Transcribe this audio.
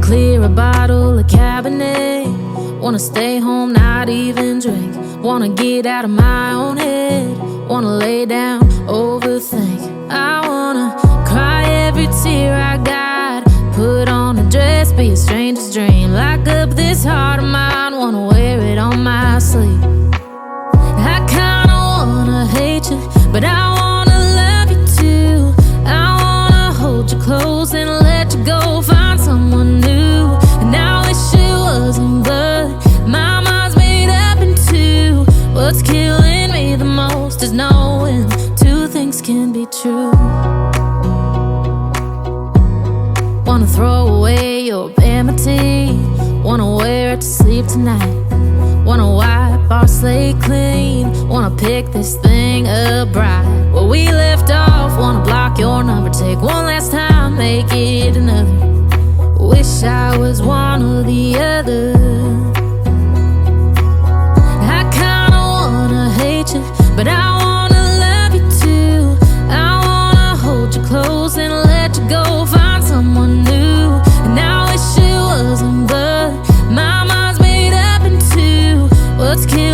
clear a bottle of Cabernet. Wanna stay home, not even drink. Wanna get out of my own head. Wanna lay down, overthink. I wanna cry every tear I got. Put on a dress, be a stranger's dream. Lock up this heart of mine, wanna wear it on my sleeve. I kinda wanna hate you, but I wanna love you too. I wanna hold you close and let you go, find someone new. And I wish it wasn't, but my mind's made up in two. What's killing me the most is knowing two things can be true. Wanna throw away your vanity. Wanna wear it to sleep tonight. Wanna wipe our slate clean. Wanna pick this thing up right where we left off. Wanna block your number, take one last time, make it another. Wish I was one or the other. I kinda wanna hate you, but I wanna love you too. I wanna hold you close and let you go, find someone new. And I wish it wasn't, but my mind's made up in two. What's killing